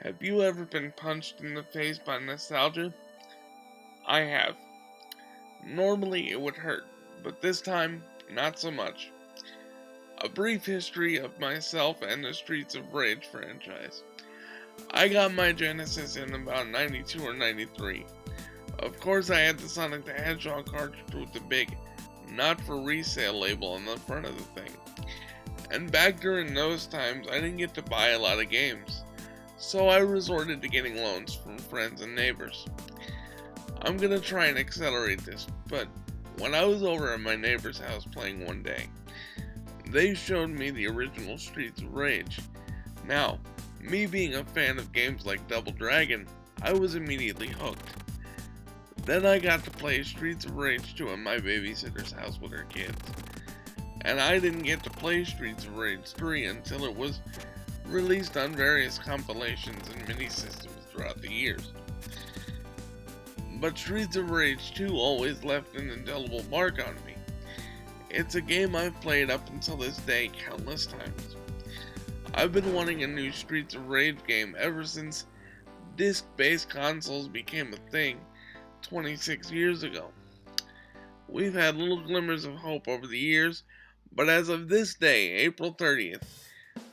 Have you ever been punched in the face by nostalgia? I have. Normally it would hurt, but this time, not so much. A brief history of myself and the Streets of Rage franchise. I got my Genesis in about 92 or 93. Of course I had the Sonic the Hedgehog cartridge with the big "not for resale" label on the front of the thing. And back during those times I didn't get to buy a lot of games, so I resorted to getting loans from friends and neighbors. I'm gonna try and accelerate this, but when I was over at my neighbor's house playing one day, they showed me the original Streets of Rage. Now, me being a fan of games like Double Dragon, I was immediately hooked. Then I got to play Streets of Rage 2 at my babysitter's house with her kids. And I didn't get to play Streets of Rage 3 until it was released on various compilations and mini-systems throughout the years. But Streets of Rage 2 always left an indelible mark on me. It's a game I've played up until this day countless times. I've been wanting a new Streets of Rage game ever since disc-based consoles became a thing 26 years ago. We've had little glimmers of hope over the years, but as of this day, April 30th,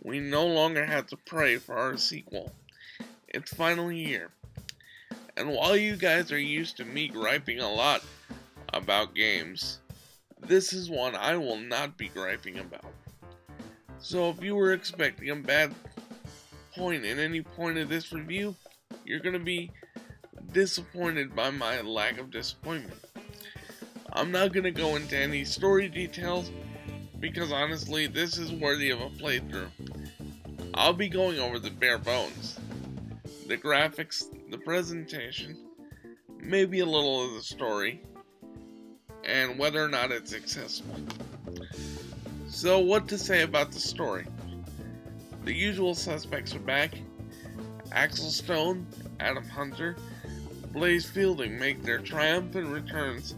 we no longer have to pray for our sequel. It's finally here. And while you guys are used to me griping a lot about games, this is one I will not be griping about. So if you were expecting a bad point in any point of this review, you're going to be disappointed by my lack of disappointment. I'm not going to go into any story details because honestly this is worthy of a playthrough. I'll be going over the bare bones, the graphics, the presentation, maybe a little of the story, and whether or not it's accessible. So what to say about the story? The usual suspects are back. Axel Stone, Adam Hunter, Blaze Fielding make their triumphant returns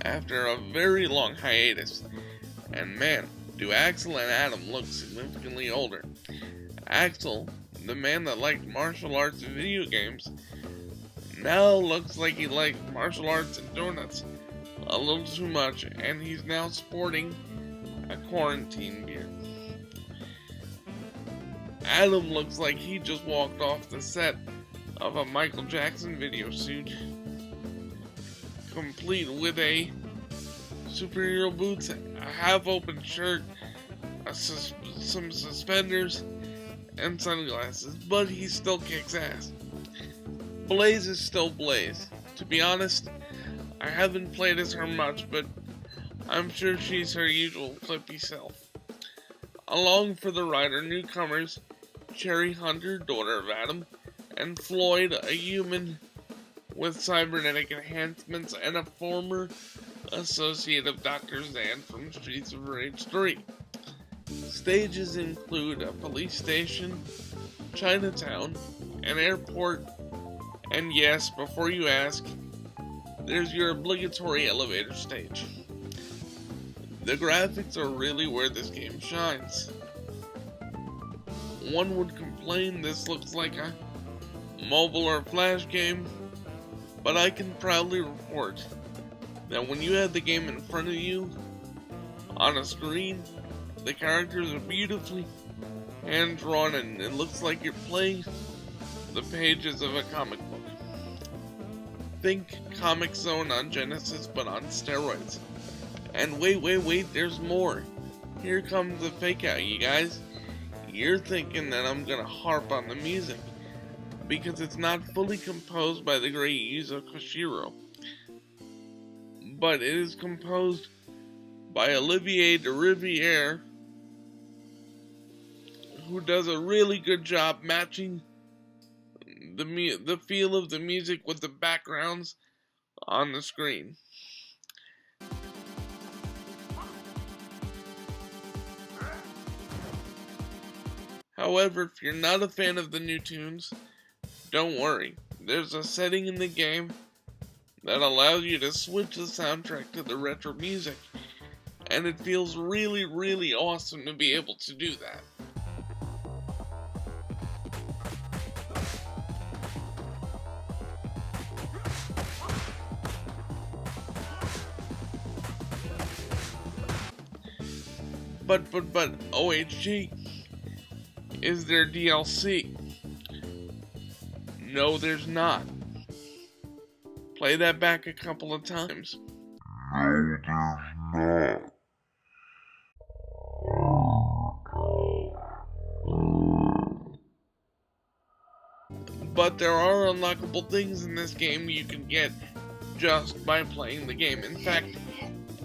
after a very long hiatus. And man, do Axel and Adam look significantly older. Axel, the man that liked martial arts and video games, now looks like he likes martial arts and donuts a little too much, and he's now sporting a quarantine beard. Adam looks like he just walked off the set of a Michael Jackson video suit, complete with a superhero boots, a half-open shirt, some suspenders, and sunglasses, but he still kicks ass. Blaze is still Blaze. To be honest, I haven't played as her much, but I'm sure she's her usual flippy self. Along for the ride are newcomers Cherry Hunter, daughter of Adam, and Floyd, a human with cybernetic enhancements and a former associate of Dr. Zan from Streets of Rage 3. Stages include a police station, Chinatown, an airport, and yes, before you ask, there's your obligatory elevator stage. The graphics are really where this game shines. One would complain this looks like a mobile or flash game, but I can proudly report that when you have the game in front of you on a screen, the characters are beautifully hand drawn and it looks like you're playing the pages of a comic book. Think Comic Zone on Genesis but on steroids. And wait, there's more. Here comes the fake out, you guys. You're thinking that I'm gonna harp on the music, because it's not fully composed by the great Yuzo Koshiro, but it is composed by Olivier Deriviere, who does a really good job matching the feel of the music with the backgrounds on the screen. However, if you're not a fan of the new tunes, don't worry. There's a setting in the game that allows you to switch the soundtrack to the retro music, and it feels really, really awesome to be able to do that. But OHG, is there DLC? No, there's not. Play that back a couple of times. No, there's not. But there are unlockable things in this game you can get just by playing the game. In fact,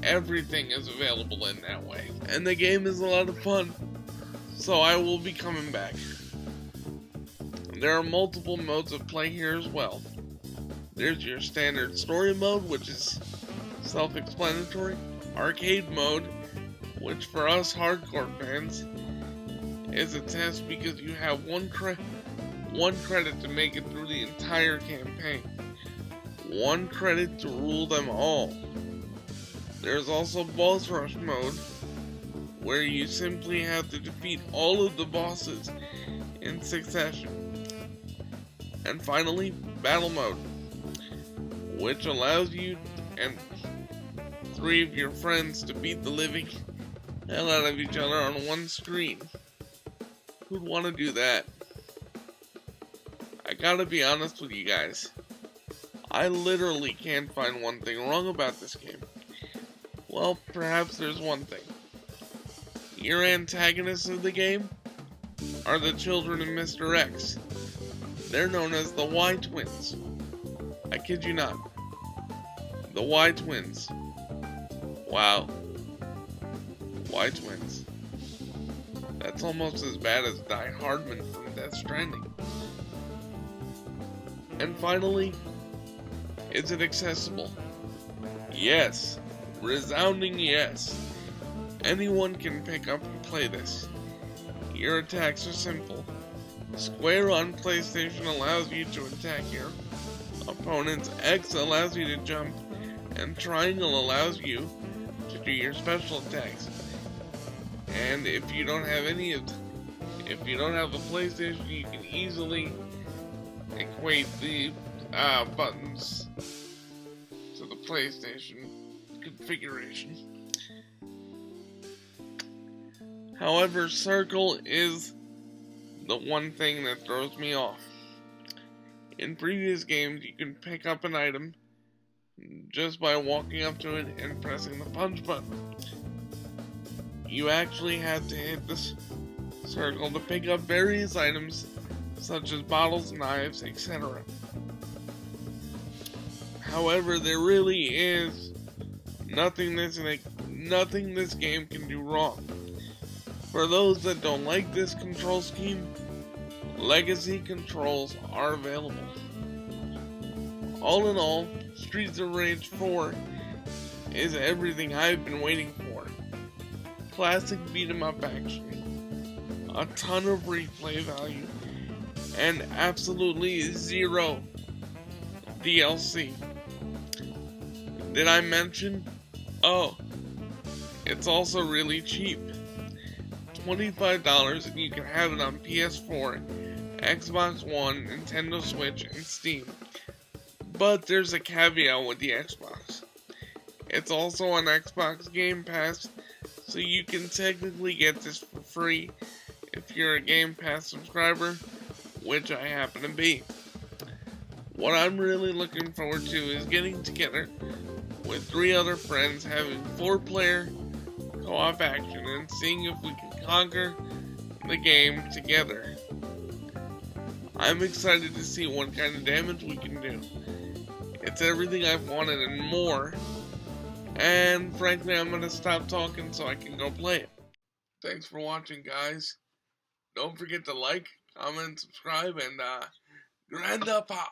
everything is available in that way. And the game is a lot of fun, so I will be coming back. There are multiple modes of play here as well. There's your standard story mode, which is self-explanatory. Arcade mode, which for us hardcore fans is a test because you have one credit to make it through the entire campaign. 1 credit to rule them all. There's also boss rush mode, where you simply have to defeat all of the bosses in succession. And finally, battle mode, which allows you and 3 of your friends to beat the living hell out of each other on one screen. Who'd want to do that? I gotta be honest with you guys. I literally can't find one thing wrong about this game. Well, perhaps there's one thing. Your antagonists of the game are the children of Mr. X. They're known as the Y Twins. I kid you not. The Y Twins. Wow. Y Twins. That's almost as bad as Die Hardman from Death Stranding. And finally, is it accessible? Yes. Resounding yes. Anyone can pick up and play this. Your attacks are simple. Square on PlayStation allows you to attack your opponents, X allows you to jump, and triangle allows you to do your special attacks. And if you don't have if you don't have a PlayStation, you can easily equate the buttons to the PlayStation configuration. However, circle is the one thing that throws me off. In previous games, you can pick up an item just by walking up to it and pressing the punch button. You actually have to hit this circle to pick up various items such as bottles, knives, etc. However, there really is nothing this game can do wrong. For those that don't like this control scheme, legacy controls are available. All in all, Streets of Rage 4 is everything I've been waiting for. Classic beat-em-up action, a ton of replay value, and absolutely zero DLC. Did I mention? Oh, it's also really cheap. $25 and you can have it on PS4, Xbox One, Nintendo Switch, and Steam. But there's a caveat with the Xbox. It's also on Xbox Game Pass, so you can technically get this for free if you're a Game Pass subscriber, which I happen to be. What I'm really looking forward to is getting together with 3 other friends, having 4-player co-op action, and seeing if we can conquer the game together. I'm excited to see what kind of damage we can do. It's everything I've wanted and more. And frankly, I'm going to stop talking so I can go play it. Thanks for watching, guys. Don't forget to like, comment, subscribe, and Grandpa!